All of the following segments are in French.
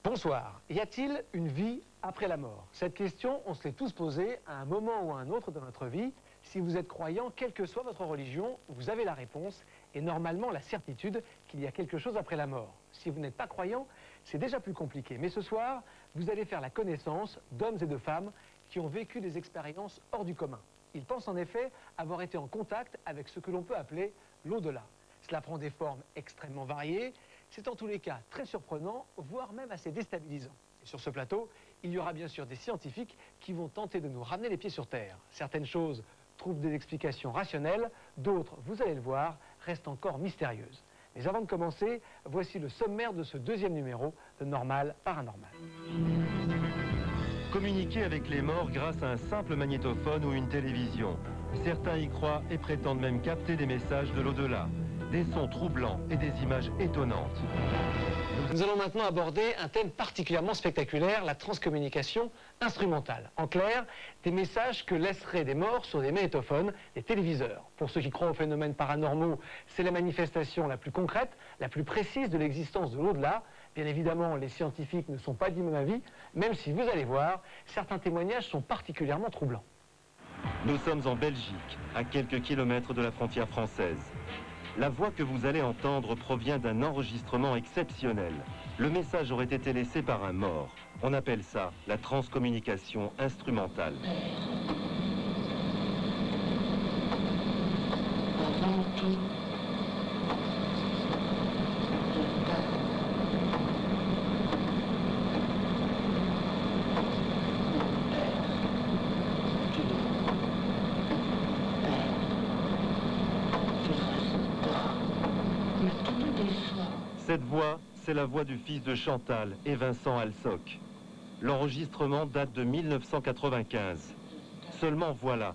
Bonsoir. Y a-t-il une vie après la mort? Cette question, on se l'est tous posée à un moment ou à un autre de notre vie. Si vous êtes croyant, quelle que soit votre religion, vous avez la réponse et normalement la certitude qu'il y a quelque chose après la mort. Si vous n'êtes pas croyant, c'est déjà plus compliqué. Mais ce soir, vous allez faire la connaissance d'hommes et de femmes qui ont vécu des expériences hors du commun. Ils pensent en effet avoir été en contact avec ce que l'on peut appeler l'au-delà. Cela prend des formes extrêmement variées. C'est en tous les cas très surprenant, voire même assez déstabilisant. Et sur ce plateau, il y aura bien sûr des scientifiques qui vont tenter de nous ramener les pieds sur terre. Certaines choses trouvent des explications rationnelles, d'autres, vous allez le voir, restent encore mystérieuses. Mais avant de commencer, voici le sommaire de ce deuxième numéro de Normal Paranormal. Communiquer avec les morts grâce à un simple magnétophone ou une télévision. Certains y croient et prétendent même capter des messages de l'au-delà. Des sons troublants et des images étonnantes. Nous allons maintenant aborder un thème particulièrement spectaculaire, la transcommunication instrumentale. En clair, des messages que laisseraient des morts sur des magnétophones, des téléviseurs. Pour ceux qui croient aux phénomènes paranormaux, c'est la manifestation la plus concrète, la plus précise de l'existence de l'au-delà. Bien évidemment, les scientifiques ne sont pas du même avis, même si vous allez voir, certains témoignages sont particulièrement troublants. Nous sommes en Belgique, à quelques kilomètres de la frontière française. La voix que vous allez entendre provient d'un enregistrement exceptionnel. Le message aurait été laissé par un mort. On appelle ça la transcommunication instrumentale. Cette voix, c'est la voix du fils de Chantal et Vincent Alsoc. L'enregistrement date de 1995. Seulement voilà,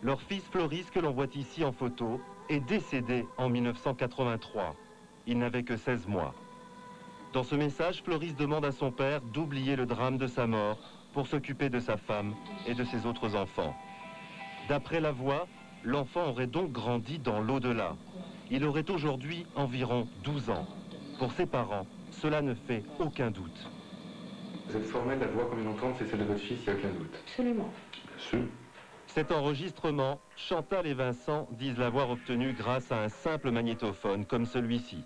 leur fils Floris, que l'on voit ici en photo, est décédé en 1983. Il n'avait que 16 mois. Dans ce message, Floris demande à son père d'oublier le drame de sa mort pour s'occuper de sa femme et de ses autres enfants. D'après la voix, l'enfant aurait donc grandi dans l'au-delà. Il aurait aujourd'hui environ 12 ans. Pour ses parents, cela ne fait aucun doute. Vous êtes formel, la voix qu'on vient d'entendre, c'est celle de votre fils, il n'y a aucun doute. Absolument. Bien sûr. Cet enregistrement, Chantal et Vincent disent l'avoir obtenu grâce à un simple magnétophone comme celui-ci.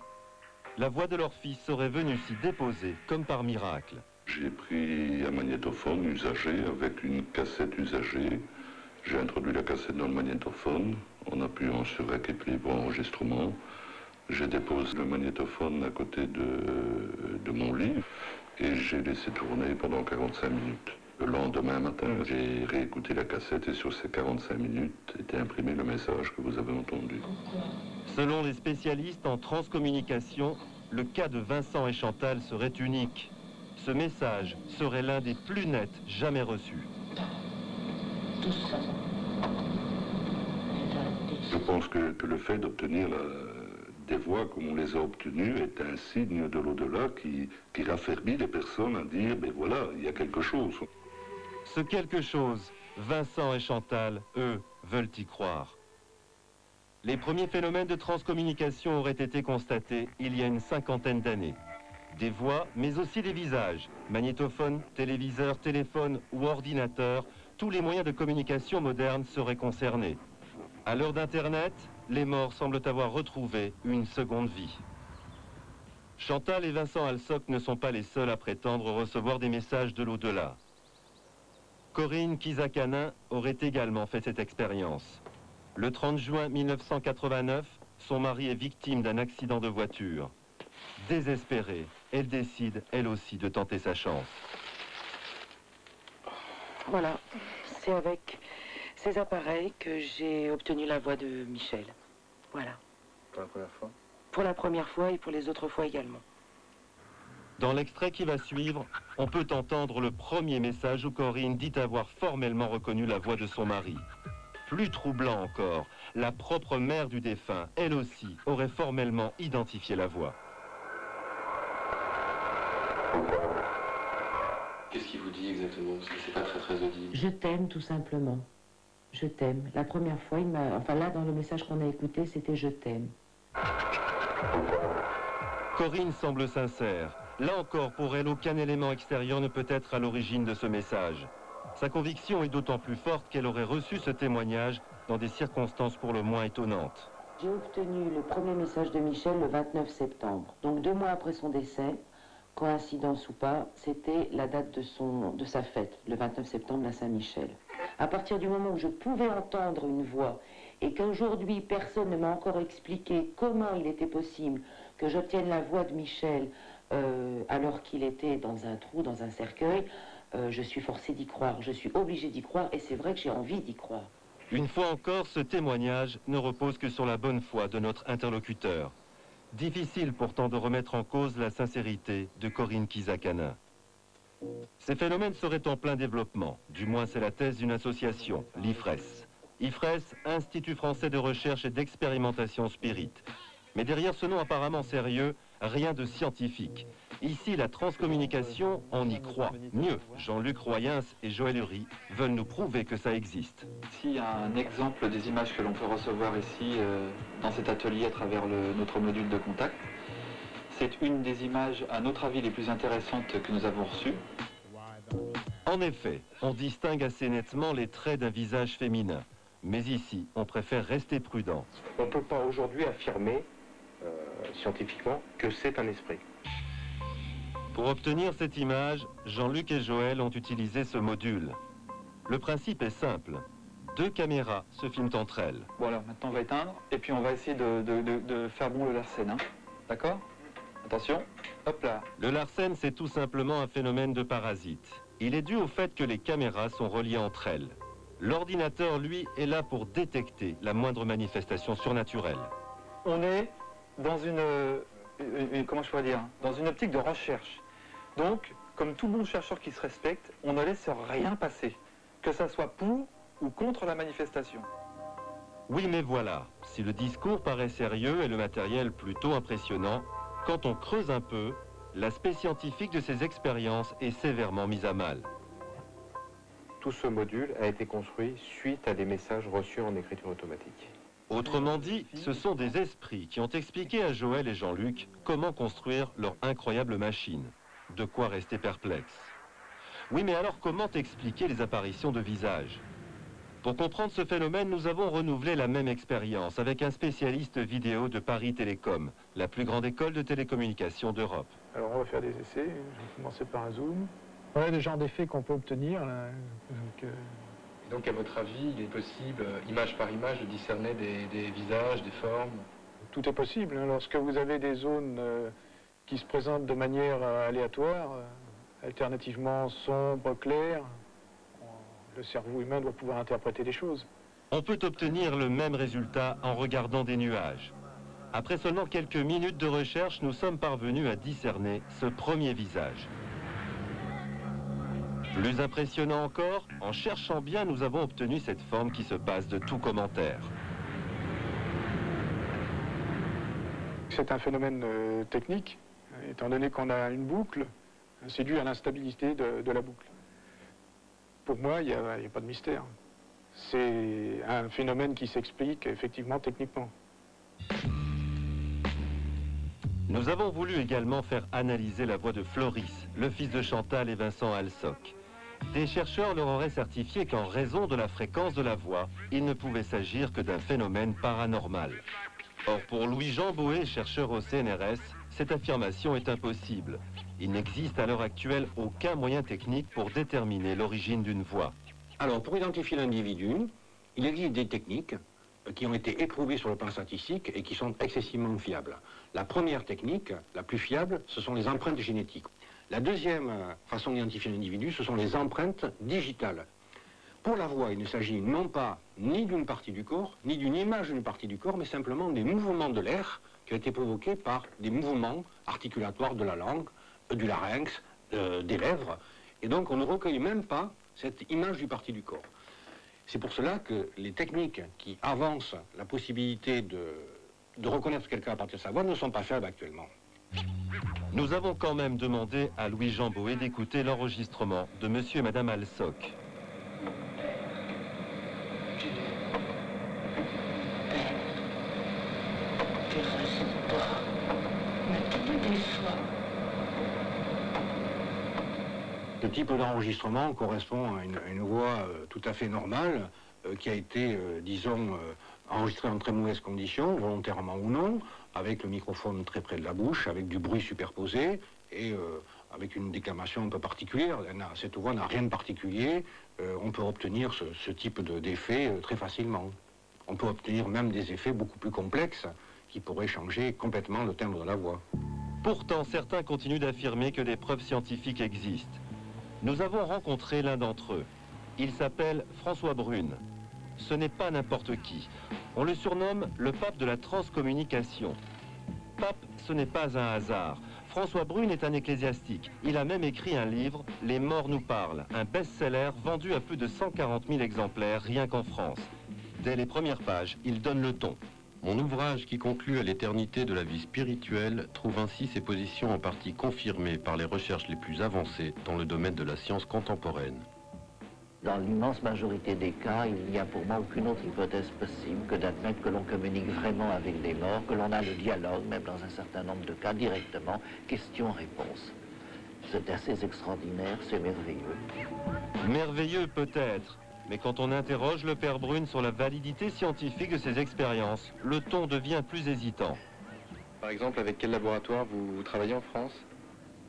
La voix de leur fils serait venue s'y déposer comme par miracle. J'ai pris un magnétophone usagé avec une cassette usagée. J'ai introduit la cassette dans le magnétophone en appuyant sur REC et play pour enregistrement. Je dépose le magnétophone à côté de mon lit et j'ai laissé tourner pendant 45 minutes. Le lendemain matin, j'ai réécouté la cassette et sur ces 45 minutes était imprimé le message que vous avez entendu. Selon les spécialistes en transcommunication, le cas de Vincent et Chantal serait unique. Ce message serait l'un des plus nets jamais reçus. Je pense que le fait d'obtenir des voix comme on les a obtenues est un signe de l'au-delà qui raffermit les personnes à dire, ben voilà, il y a quelque chose. Ce quelque chose, Vincent et Chantal, eux, veulent y croire. Les premiers phénomènes de transcommunication auraient été constatés il y a une cinquantaine d'années. Des voix, mais aussi des visages. Magnétophone, téléviseur, téléphone ou ordinateur, tous les moyens de communication modernes seraient concernés. À l'heure d'Internet, les morts semblent avoir retrouvé une seconde vie. Chantal et Vincent Alsoc ne sont pas les seuls à prétendre recevoir des messages de l'au-delà. Corinne Kizakanin aurait également fait cette expérience. Le 30 juin 1989, son mari est victime d'un accident de voiture. Désespérée, elle décide, elle aussi, de tenter sa chance. Voilà, c'est avec ces appareils que j'ai obtenu la voix de Michel. Voilà. Pour la première fois? Pour la première fois et pour les autres fois également. Dans l'extrait qui va suivre, on peut entendre le premier message où Corinne dit avoir formellement reconnu la voix de son mari. Plus troublant encore, la propre mère du défunt, elle aussi, aurait formellement identifié la voix. Qu'est-ce qu'il vous dit exactement? Parce que c'est pas très audible. Je t'aime tout simplement. Je t'aime. La première fois, il m'a... Enfin là, dans le message qu'on a écouté, c'était je t'aime. Corinne semble sincère. Là encore, pour elle, aucun élément extérieur ne peut être à l'origine de ce message. Sa conviction est d'autant plus forte qu'elle aurait reçu ce témoignage dans des circonstances pour le moins étonnantes. J'ai obtenu le premier message de Michel le 29 septembre. Donc 2 mois après son décès, coïncidence ou pas, c'était la date de sa fête, le 29 septembre à Saint-Michel. À partir du moment où je pouvais entendre une voix et qu'aujourd'hui personne ne m'a encore expliqué comment il était possible que j'obtienne la voix de Michel alors qu'il était dans un trou, dans un cercueil, je suis forcée d'y croire, je suis obligée d'y croire et c'est vrai que j'ai envie d'y croire. Une fois encore, ce témoignage ne repose que sur la bonne foi de notre interlocuteur. Difficile pourtant de remettre en cause la sincérité de Corinne Kizakana. Ces phénomènes seraient en plein développement, du moins c'est la thèse d'une association, l'IFRES. IFRES, Institut français de recherche et d'expérimentation spirit. Mais derrière ce nom apparemment sérieux, rien de scientifique. Ici, la transcommunication, on y croit. Mieux, Jean-Luc Royens et Joël Hury veulent nous prouver que ça existe. Ici, il y a un exemple des images que l'on peut recevoir ici dans cet atelier à travers notre module de contact. C'est une des images, à notre avis, les plus intéressantes que nous avons reçues. En effet, on distingue assez nettement les traits d'un visage féminin. Mais ici, on préfère rester prudent. On ne peut pas aujourd'hui affirmer scientifiquement que c'est un esprit. Pour obtenir cette image, Jean-Luc et Joël ont utilisé ce module. Le principe est simple. 2 caméras se filment entre elles. Bon alors, maintenant on va éteindre, et puis on va essayer de faire bon le Larsen, hein. D'accord? Attention, hop là. Le Larsen, c'est tout simplement un phénomène de parasite. Il est dû au fait que les caméras sont reliées entre elles. L'ordinateur, lui, est là pour détecter la moindre manifestation surnaturelle. On est dans comment je pourrais dire, dans une optique de recherche. Donc, comme tout bon chercheur qui se respecte, on ne laisse rien passer, que ça soit pour ou contre la manifestation. Oui, mais voilà, si le discours paraît sérieux et le matériel plutôt impressionnant, quand on creuse un peu, l'aspect scientifique de ces expériences est sévèrement mis à mal. Tout ce module a été construit suite à des messages reçus en écriture automatique. Autrement dit, ce sont des esprits qui ont expliqué à Joël et Jean-Luc comment construire leur incroyable machine. De quoi rester perplexe. Oui, mais alors comment expliquer les apparitions de visages? Pour comprendre ce phénomène, nous avons renouvelé la même expérience avec un spécialiste vidéo de Paris Télécom, la plus grande école de télécommunications d'Europe. Alors on va faire des essais, je vais commencer par un zoom. Voilà le genre d'effet qu'on peut obtenir. Là. Donc à votre avis, il est possible, image par image, de discerner des visages, des formes? Tout est possible. Hein. Lorsque vous avez des zones qui se présentent de manière aléatoire, alternativement sombres, claires, le cerveau humain doit pouvoir interpréter des choses. On peut obtenir le même résultat en regardant des nuages. Après seulement quelques minutes de recherche, nous sommes parvenus à discerner ce premier visage. Plus impressionnant encore, en cherchant bien, nous avons obtenu cette forme qui se passe de tout commentaire. C'est un phénomène technique, étant donné qu'on a une boucle, c'est dû à l'instabilité de la boucle. Pour moi, il n'y a pas de mystère. C'est un phénomène qui s'explique effectivement techniquement. Nous avons voulu également faire analyser la voix de Floris, le fils de Chantal et Vincent Alsoc. Des chercheurs leur auraient certifié qu'en raison de la fréquence de la voix, il ne pouvait s'agir que d'un phénomène paranormal. Or, pour Louis-Jean Boé, chercheur au CNRS, cette affirmation est impossible. Il n'existe à l'heure actuelle aucun moyen technique pour déterminer l'origine d'une voix. Alors, pour identifier l'individu, il existe des techniques qui ont été éprouvées sur le plan statistique et qui sont excessivement fiables. La première technique, la plus fiable, ce sont les empreintes génétiques. La deuxième façon d'identifier l'individu, ce sont les empreintes digitales. Pour la voix, il ne s'agit non pas ni d'une partie du corps, ni d'une image d'une partie du corps, mais simplement des mouvements de l'air qui ont été provoqués par des mouvements articulatoires de la langue, du larynx, des lèvres. Et donc, on ne recueille même pas cette image du partie du corps. C'est pour cela que les techniques qui avancent la possibilité de reconnaître quelqu'un à partir de sa voix ne sont pas fiables actuellement. Nous avons quand même demandé à Louis-Jean Boé d'écouter l'enregistrement de Monsieur et Madame Alsoc. Ce type d'enregistrement correspond à une voix tout à fait normale qui a été, disons, enregistrée en très mauvaises conditions, volontairement ou non, avec le microphone très près de la bouche, avec du bruit superposé et avec une déclamation un peu particulière. Cette voix n'a rien de particulier. On peut obtenir ce type d'effet très facilement. On peut obtenir même des effets beaucoup plus complexes qui pourraient changer complètement le timbre de la voix. Pourtant, certains continuent d'affirmer que des preuves scientifiques existent. Nous avons rencontré l'un d'entre eux. Il s'appelle François Brune. Ce n'est pas n'importe qui. On le surnomme le pape de la transcommunication. Pape, ce n'est pas un hasard. François Brune est un ecclésiastique. Il a même écrit un livre, Les morts nous parlent, un best-seller vendu à plus de 140 000 exemplaires rien qu'en France. Dès les premières pages, il donne le ton. Mon ouvrage qui conclut à l'éternité de la vie spirituelle trouve ainsi ses positions en partie confirmées par les recherches les plus avancées dans le domaine de la science contemporaine. Dans l'immense majorité des cas, il n'y a pour moi aucune autre hypothèse possible que d'admettre que l'on communique vraiment avec les morts, que l'on a le dialogue, même dans un certain nombre de cas, directement, question-réponse. C'est assez extraordinaire, c'est merveilleux. Merveilleux peut-être, mais quand on interroge le père Brune sur la validité scientifique de ses expériences, le ton devient plus hésitant. Par exemple, avec quel laboratoire vous travaillez en France?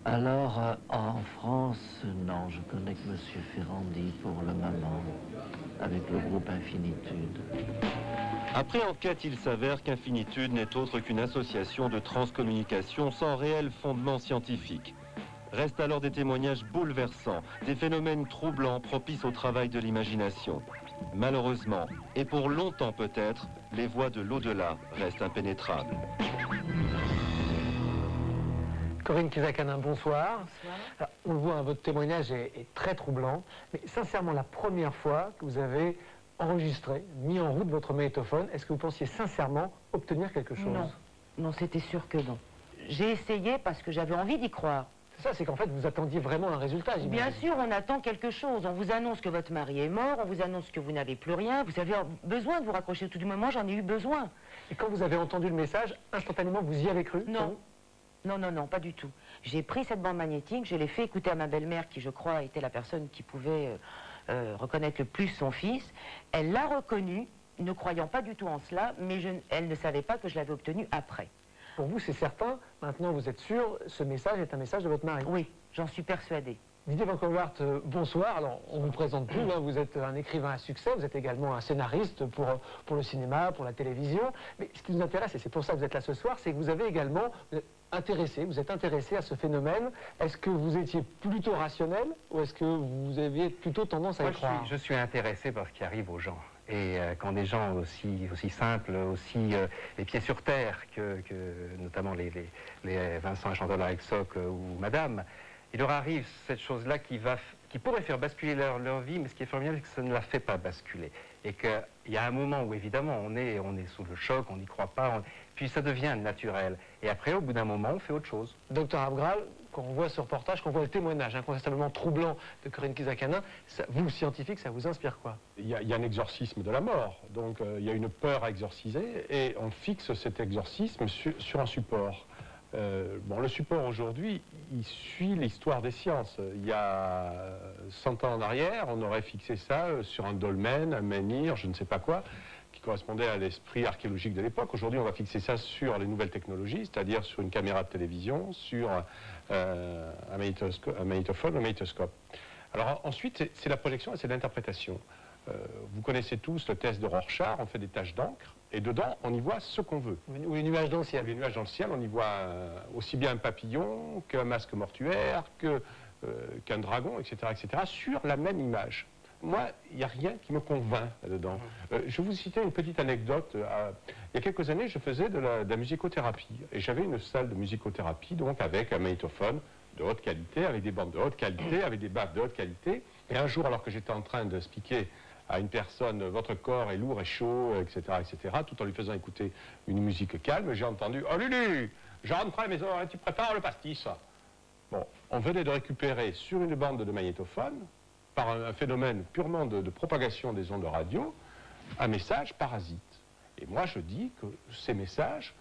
Alors, en France, non, je connais que M. Ferrandi pour le moment, avec le groupe Infinitude. Après enquête, il s'avère qu'Infinitude n'est autre qu'une association de transcommunication sans réel fondement scientifique. Restent alors des témoignages bouleversants, des phénomènes troublants propices au travail de l'imagination. Malheureusement, et pour longtemps peut-être, les voies de l'au-delà restent impénétrables. Corinne Kizakanin, bonsoir. Alors, on le voit, votre témoignage est très troublant, mais sincèrement, la première fois que vous avez enregistré, mis en route votre magnétophone, est-ce que vous pensiez sincèrement obtenir quelque chose? Non, non, c'était sûr que non. J'ai essayé parce que j'avais envie d'y croire. C'est ça, c'est qu'en fait, vous attendiez vraiment un résultat, j'imagine. Bien sûr, on attend quelque chose. On vous annonce que votre mari est mort, on vous annonce que vous n'avez plus rien. Vous avez besoin de vous raccrocher. Tout du moment, j'en ai eu besoin. Et quand vous avez entendu le message, instantanément, vous y avez cru? Non. Non, non, non, pas du tout. J'ai pris cette bande magnétique, je l'ai fait écouter à ma belle-mère, qui, je crois, était la personne qui pouvait reconnaître le plus son fils. Elle l'a reconnu, ne croyant pas du tout en cela, mais elle ne savait pas que je l'avais obtenu après. Pour vous, c'est certain, maintenant vous êtes sûr, ce message est un message de votre mari? Oui, j'en suis persuadée. Didier Van Colwaert, bonsoir. Alors, on vous présente plus, hein, vous êtes un écrivain à succès, vous êtes également un scénariste pour le cinéma, pour la télévision. Mais ce qui nous intéresse, et c'est pour ça que vous êtes là ce soir, c'est que vous avez également vous êtes intéressé à ce phénomène. Est-ce que vous étiez plutôt rationnel ou est-ce que vous aviez plutôt tendance à y croire? Je suis intéressé par ce qui arrive aux gens. Et quand des gens aussi simples, aussi les pieds sur terre que notamment les Vincent et Chantal Alexoc ou Madame, il leur arrive cette chose-là qui pourrait faire basculer leur vie, mais ce qui est formidable, c'est que ça ne la fait pas basculer. Et qu'il y a un moment où, évidemment, on est sous le choc, on n'y croit pas, puis ça devient naturel. Et après, au bout d'un moment, on fait autre chose. Docteur Abgral, quand on voit ce reportage, quand on voit le témoignage incontestablement troublant de Corinne Kizakanin, vous, scientifique, ça vous inspire quoi? Il y a un exorcisme de la mort, donc il y a une peur à exorciser, et on fixe cet exorcisme sur un support. Bon, le support aujourd'hui, il suit l'histoire des sciences. Il y a 100 ans en arrière, on aurait fixé ça sur un dolmen, un menhir, je ne sais pas quoi, qui correspondait à l'esprit archéologique de l'époque. Aujourd'hui, on va fixer ça sur les nouvelles technologies, c'est-à-dire sur une caméra de télévision, sur un magnétophone, un magnétoscope. Alors ensuite, c'est la projection et c'est l'interprétation. Vous connaissez tous le test de Rorschach, on fait des taches d'encre, et dedans, on y voit ce qu'on veut. Ou les nuages dans le ciel. Les nuages dans le ciel, on y voit aussi bien un papillon, qu'un masque mortuaire, qu'un dragon, etc., etc., sur la même image. Moi, il n'y a rien qui me convainc là-dedans. Je vais vous citer une petite anecdote. Il y a quelques années, je faisais de la musicothérapie, et j'avais une salle de musicothérapie, donc avec un magnétophone de haute qualité, avec des bandes de haute qualité, avec des baffes de haute qualité. Et un jour, alors que j'étais en train de expliquer à une personne, votre corps est lourd et chaud, etc., etc., tout en lui faisant écouter une musique calme, j'ai entendu « Oh Lulu, je rentre à la maison et tu prépares le pastis ». Bon, on venait de récupérer sur une bande de magnétophone, par un phénomène purement de propagation des ondes de radio, un message parasite. Et moi, je dis que ces messages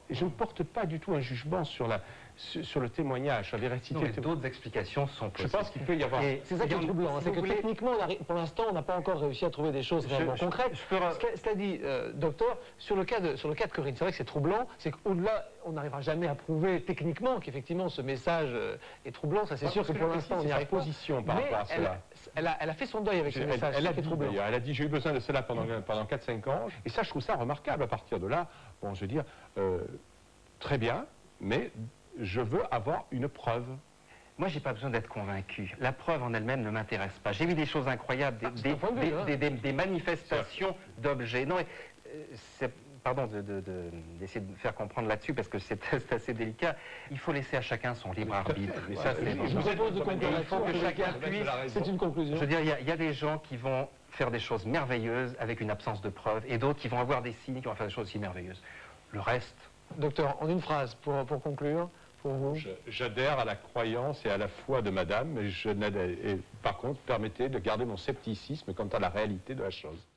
je ne porte pas du tout un jugement sur le témoignage, sur la véracité. D'autres explications sont possibles. Je pense qu'il peut y avoir... C'est ça qui est troublant, c'est que techniquement, pour l'instant, on n'a pas encore réussi à trouver des choses vraiment concrètes. Cela dit, docteur, sur le cas de Corinne, c'est vrai que c'est troublant, c'est qu'au-delà, on n'arrivera jamais à prouver techniquement qu'effectivement ce message est troublant, ça c'est sûr que pour l'instant on n'y arrive pas. Position par rapport à cela. Elle a fait son deuil avec ce message, elle a dit j'ai eu besoin de cela pendant 4-5 ans, et ça je trouve ça remarquable. À partir de là, bon je veux dire, très bien, mais je veux avoir une preuve. Moi, j'ai pas besoin d'être convaincu. La preuve en elle-même ne m'intéresse pas. J'ai vu des choses incroyables, des manifestations d'objets. Non, pardon d'essayer de faire comprendre là-dessus, parce que c'est assez délicat. Il faut laisser à chacun son libre arbitre. Et ça, je vous propose de conclure. Il faut que chacun puisse... C'est une conclusion. Je veux dire, il y a des gens qui vont faire des choses merveilleuses avec une absence de preuves, et d'autres qui vont avoir des signes qui vont faire des choses aussi merveilleuses. Le reste... Docteur, en une phrase, pour conclure, pour vous. J'adhère à la croyance et à la foi de madame, mais par contre, permettez de garder mon scepticisme quant à la réalité de la chose.